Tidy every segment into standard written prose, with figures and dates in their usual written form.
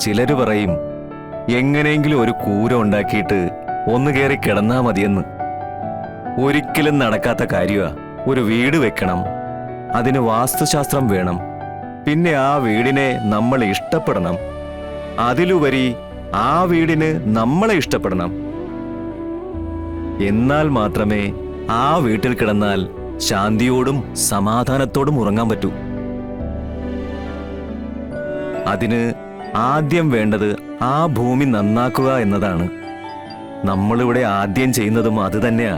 ചിലര് പറയും എങ്ങനെയെങ്കിലും ഒരു കൂര ഉണ്ടാക്കിയിട്ട് ഒന്ന് കയറി കിടന്നാ മതിയെന്ന്. ഒരിക്കലും നടക്കാത്ത കാര്യമാ. ഒരു വീട് വെക്കണം, അതിന് വാസ്തുശാസ്ത്രം വേണം, പിന്നെ ആ വീടിനെ നമ്മൾ ഇഷ്ടപ്പെടണം, അതിലുപരി ആ വീടിന് നമ്മളെ ഇഷ്ടപ്പെടണം. എന്നാൽ മാത്രമേ ആ വീട്ടിൽ കിടന്നാൽ ശാന്തിയോടും സമാധാനത്തോടും ഉറങ്ങാൻ പറ്റൂ. അതിന് ആദ്യം വേണ്ടത് ആ ഭൂമി നന്നാക്കുക എന്നതാണ്. നമ്മളിവിടെ ആദ്യം ചെയ്യുന്നതും അത് തന്നെയാ.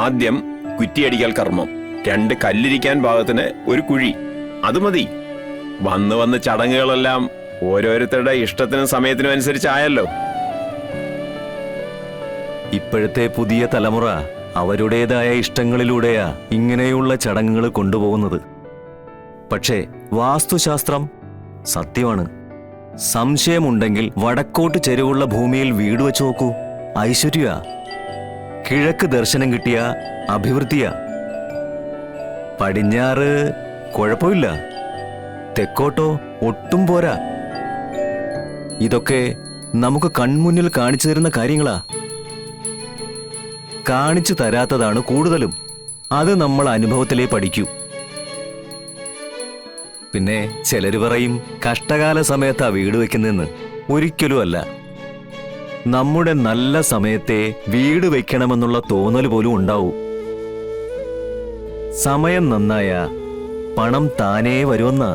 ആദ്യം കുറ്റിയടിക്കൽ കർമ്മം, 2 കല്ലിരിക്കാൻ പാകത്തിന് ഒരു കുഴി, അത് മതി. വന്ന് ചടങ്ങുകളെല്ലാം ഓരോരുത്തരുടെ ഇഷ്ടത്തിനും സമയത്തിനും അനുസരിച്ചായല്ലോ. ഇപ്പോഴത്തെ പുതിയ തലമുറ അവരുടേതായ ഇഷ്ടങ്ങളിലൂടെയാ ഇങ്ങനെയുള്ള ചടങ്ങുകൾ കൊണ്ടുപോകുന്നത്. പക്ഷേ വാസ്തുശാസ്ത്രം സത്യമാണ്. സംശയമുണ്ടെങ്കിൽ വടക്കോട്ട് ചെരിവുള്ള ഭൂമിയിൽ വീട് വെച്ച് നോക്കൂ. ഐശ്വര്യ. കിഴക്ക് ദർശനം കിട്ടിയ അഭിവൃദ്ധിയ. പടിഞ്ഞാറ് കുഴപ്പമില്ല, തെക്കോട്ടോ ഒട്ടും പോരാ. ഇതൊക്കെ നമുക്ക് കൺമുന്നിൽ കാണിച്ചു തരുന്ന കാര്യങ്ങളാ. കാണിച്ചു തരാത്തതാണ് കൂടുതലും. അത് നമ്മൾ അനുഭവത്തിലേ പഠിക്കൂ. പിന്നെ ചിലര് പറയും കഷ്ടകാല സമയത്താ വീട് വെക്കുന്നതെന്ന്. ഒരിക്കലും അല്ല. നമ്മുടെ നല്ല സമയത്തെ വീട് വെക്കണമെന്നുള്ള തോന്നൽ പോലും ഉണ്ടാവും. സമയം നന്നായ പണം താനേ വരുമെന്നാ.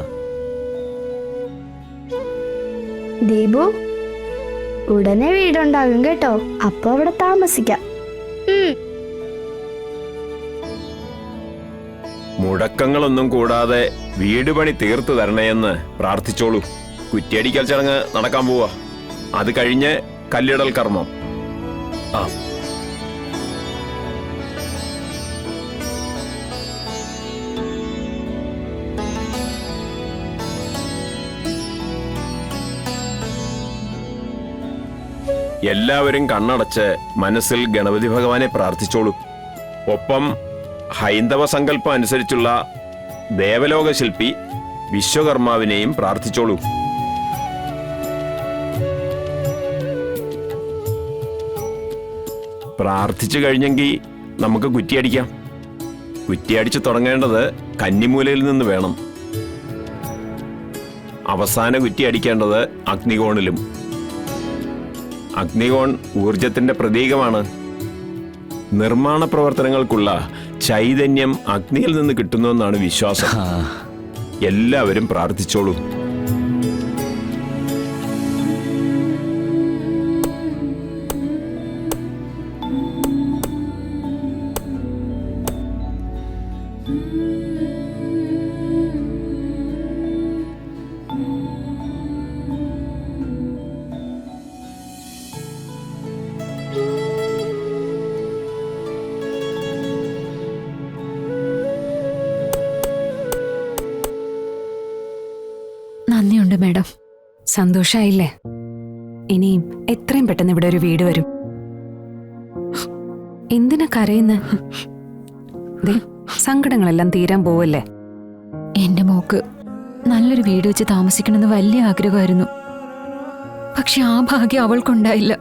ദീപു, ഉടനെ വീടുണ്ടാകും കേട്ടോ. അപ്പൊ അവിടെ താമസിക്കാം. മുടക്കങ്ങളൊന്നും കൂടാതെ വീട് പണി തീർത്തു തരണേയെന്ന് പ്രാർത്ഥിച്ചോളൂ. കുറ്റിയടിക്കൽ ചടങ്ങ് നടക്കാൻ പോവാ. അത് കഴിഞ്ഞ് കല്ലിടൽ കർമ്മം. ആ, എല്ലാവരും കണ്ണടച്ച് മനസ്സിൽ ഗണപതി ഭഗവാനെ പ്രാർത്ഥിച്ചോളൂ. ഒപ്പം ഹൈന്ദവ സങ്കല്പം അനുസരിച്ചുള്ള ദേവലോക ശില്പി വിശ്വകർമാവിനെയും പ്രാർത്ഥിച്ചോളൂ. പ്രാർത്ഥിച്ചു കഴിഞ്ഞെങ്കിൽ നമുക്ക് കുറ്റിയടിക്കാം. കുറ്റിയടിച്ചു തുടങ്ങേണ്ടത് കന്നിമൂലയിൽ നിന്ന് വേണം. അവസാന കുറ്റിയടിക്കേണ്ടത് അഗ്നികോണിലും. അഗ്നികോൺ ഊർജത്തിന്റെ പ്രതീകമാണ്. നിർമ്മാണ പ്രവർത്തനങ്ങൾക്കുള്ള ചൈതന്യം അഗ്നിയിൽ നിന്ന് കിട്ടുന്നുവെന്നാണ് വിശ്വാസം. എല്ലാവരും പ്രാർത്ഥിച്ചോളൂ. നന്ദിയുണ്ട് മാഡം. സന്തോഷായില്ലേ? ഇനിയും എത്രയും പെട്ടെന്ന് ഇവിടെ ഒരു വീട് വരും. എന്തിനാ കരയുന്നേ? സങ്കടങ്ങളെല്ലാം തീരാൻ പോവല്ലേ? എന്റെ മോക്ക് നല്ലൊരു വീട് വെച്ച് താമസിക്കണമെന്ന് വലിയ ആഗ്രഹമായിരുന്നു. പക്ഷെ ആ ഭാഗ്യം അവൾക്കുണ്ടായില്ല.